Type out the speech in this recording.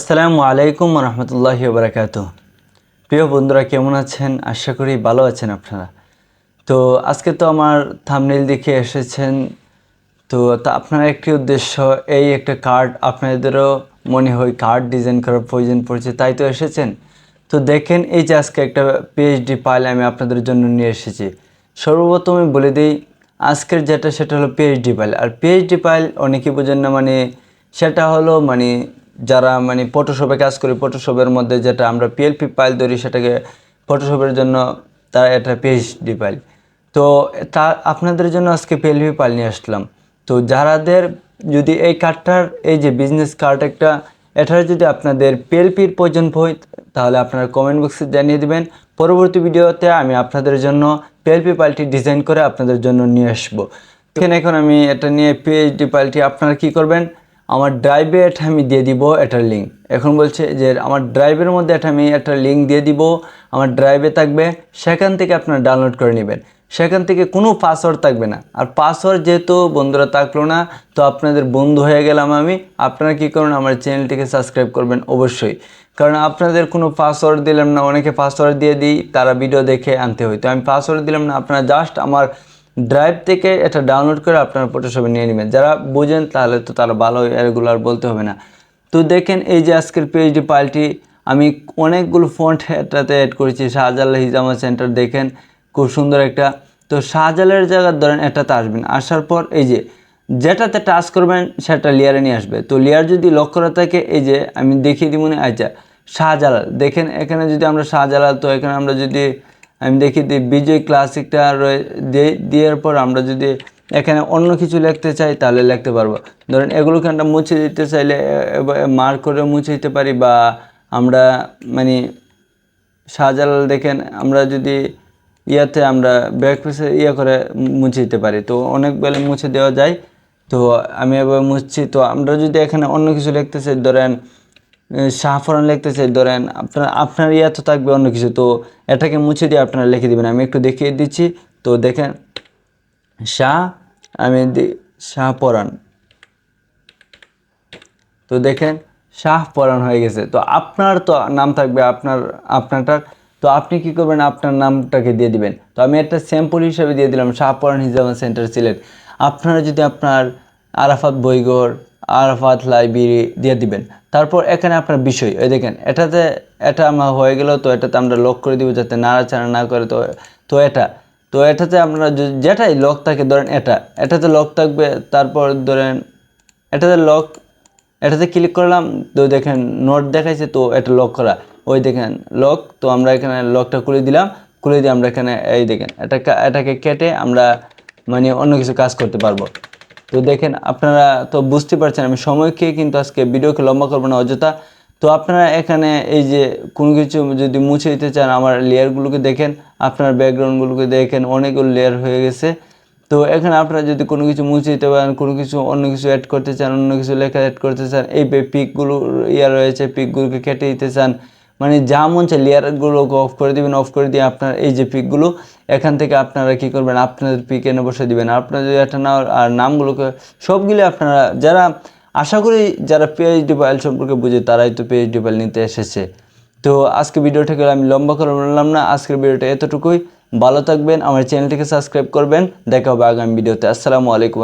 আসসালামু আলাইকুম রহমতুল্লাহি ওয়া বারাকাতুহু। প্রিয় বন্ধুরা, কেমন আছেন? আশা করি ভালো আছেন আপনারা। তো আজকে তো আমার থাম্বনেইল দেখে এসেছেন। তো আপনার একটি উদ্দেশ্য, এই একটা কার্ড আপনাদেরও মনে হয় কার্ড ডিজাইন করার প্রয়োজন পড়ছে, তাই তো এসেছেন। তো দেখেন, এই যে আজকে একটা পিএইচডি ফাইল আমি আপনাদের জন্য নিয়ে এসেছি। সর্বপ্রথমে বলে দিই, আজকের সেটা হলো পিএইচডি ফাইল। আর পিএইচডি ফাইল অনেকেই বোঝেন না, সেটা হলো যারা ফটোশপে কাজ করি, ফটোশপের মধ্যে যেটা আমরা পিএলপি ফাইল ধরি, সেটাকে ফটোশপের জন্য তার এটা পিএইচডি ফাইল। তো তা আপনাদের জন্য আজকে পিএলপি ফাইল নিয়ে আসলাম। তো যারাদের যদি এই কার্ডটার, এই যে বিজনেস কার্ড একটা, এটার যদি আপনাদের পিএলপির প্রয়োজন হয়, তাহলে আপনারা কমেন্ট বক্সে জানিয়ে দেবেন। পরবর্তী ভিডিওতে আমি আপনাদের জন্য পিএলপি ফাইলটি ডিজাইন করে আপনাদের জন্য নিয়ে আসবো। এখন আমি এটা নিয়ে পিএইচডি ফাইলটি আপনারা কি করবেন, আমার ড্রাইভে এটা আমি দিয়ে দিব এটার লিঙ্ক। এখন বলছে যে আমার ড্রাইভের মধ্যে এটা আমি একটা লিঙ্ক দিয়ে দিব, আমার ড্রাইভে থাকবে, সেখান থেকে আপনারা ডাউনলোড করে নেবেন। সেখান থেকে কোনো পাসওয়ার্ড থাকবে না। আর পাসওয়ার্ড যেহেতু বন্ধুরা থাকলো না, তো আপনাদের বন্ধু হয়ে গেলাম আমি। আপনারা কী করুন, আমার চ্যানেলটিকে সাবস্ক্রাইব করবেন অবশ্যই, কারণ আপনাদের কোনো পাসওয়ার্ড দিলাম না। অনেকে পাসওয়ার্ড দিয়ে দিই, তারা ভিডিও দেখে আনতে হয়, তো আমি পাসওয়ার্ড দিলাম না। আপনারা জাস্ট আমার ড্রাইভ থেকে এটা ডাউনলোড করে আপনারা ফটোশপে নিয়ে নেবেন। যারা বোঝেন তাহলে তো তারা ভালো, এগুলো আর বলতে হবে না। তো দেখেন, এই যে আজকের পিএইচডি ফাইলটি আমি অনেকগুলো ফন্ট এটাতে অ্যাড করেছি। শাহজালাল হিজামা সেন্টার, দেখেন খুব সুন্দর একটা। তো শাহজালালের জায়গায় ধরেন এটাতে আসবেন, আসার পর এই যে যেটাতে টাচ করবেন সেটা লেয়ারে নিয়ে আসবে। তো লেয়ার যদি লক করা থাকে, এই যে আমি দেখিয়ে দিব না, আচ্ছা শাহজালাল, দেখেন এখানে যদি আমরা শাহজালাল, তো এখানে আমরা যদি আমি দেখি দিই বিজয় ক্লাসিকটা দেওয়ার পর আমরা যদি এখানে অন্য কিছু লিখতে চাই তাহলে লিখতে পারবো। ধরেন এগুলোকে আমরা মুছে দিতে চাইলে মার্ক করে মুছে দিতে পারি, বা আমরা শাহজালাল দেখেন আমরা যদি ইয়াতে আমরা ব্যাক পেসে করে মুছে দিতে পারি। তো অনেক বেলে মুছে দেওয়া যায়। তো আমি এবার মুছছি। তো আমরা যদি এখানে অন্য কিছু লিখতে চাই, ধরেন শাহফরান লিখতে চাই, ধরেন আপনার তো থাকবে অন্য কিছু, তো এটাকে মুছে দিয়ে আপনারা লিখে দেবেন। আমি একটু দেখিয়ে দিচ্ছি। তো দেখেন আমি শাহপরান, তো দেখেন শাহপরান হয়ে গেছে। তো আপনার তো নাম থাকবে আপনারটার। তো আপনি কি করবেন, আপনার নামটাকে দিয়ে দিবেন। তো আমি একটা স্যাম্পল হিসাবে দিয়ে দিলাম শাহপরান হিজামা সেন্টার সিলেট। আপনারা যদি আপনার আরাফাত বইঘর, আরাফাত লাইব্রেরি দিয়ে দিবেন। তারপর এখানে আপনার বিষয়, ওই দেখেন এটা আমার হয়ে গেল। তো এটাতে আমরা লক করে দিব যাতে নাড়াচাড়া না করে। তো এটাতে আমরা যেটাই লক থাকে, ধরেন এটাতে লক থাকবে। তারপর ধরেন এটাতে ক্লিক করলাম, তো দেখেন নোট দেখাইছে, তো এটা লক করা, ওই দেখেন লক। তো আমরা এখানে লকটা খুলে দিলাম, খুলে দিয়ে আমরা এখানে এই দেখেন এটাকে কেটে আমরা অন্য কিছু কাজ করতে পারবো। তো দেখেন, আপনারা তো বুঝতে পারছেন আমি সময়কে কিন্তু আজকে ভিডিওকে লম্বা করবো না অযথা। তো আপনারা এখানে এই যে কোনো কিছু যদি মুছে দিতে চান, আমার লেয়ারগুলোকে দেখেন, আপনার ব্যাকগ্রাউন্ডগুলোকে দেখেন, অনেকগুলো লেয়ার হয়ে গেছে। তো এখানে আপনারা যদি কোনো কিছু মুছে দিতে পারেন, কোনো কিছু অন্য কিছু অ্যাড করতে চান, অন্য কিছু লেখা অ্যাড করতে চান, এই পিকগুলো রয়েছে, পিকগুলোকে কেটে দিতে চান, যা মন চায় লেয়ারগুলোকে অফ করে দেবেন। অফ করে দিয়ে আপনার এই যে পিকগুলো, এখান থেকে আপনারা কি করবেন, আপনাদের পিক এনে বসে দিবেন। আপনারা যদি এটা না, আর নামগুলোকে সবগুলো আপনারা যারা, আশা করি যারা পিএইচডি ফাইল সম্পর্কে বুঝে তারাই তো পিএইচডি ফাইল নিতে এসেছে। তো আজকে ভিডিওটাকে আমি লম্বা করে বললাম না, আজকের ভিডিওটা এতটুকুই। ভালো থাকবেন, আমার চ্যানেলটিকে সাবস্ক্রাইব করবেন। দেখা হবে আগামী ভিডিওতে। আসসালামু আলাইকুম।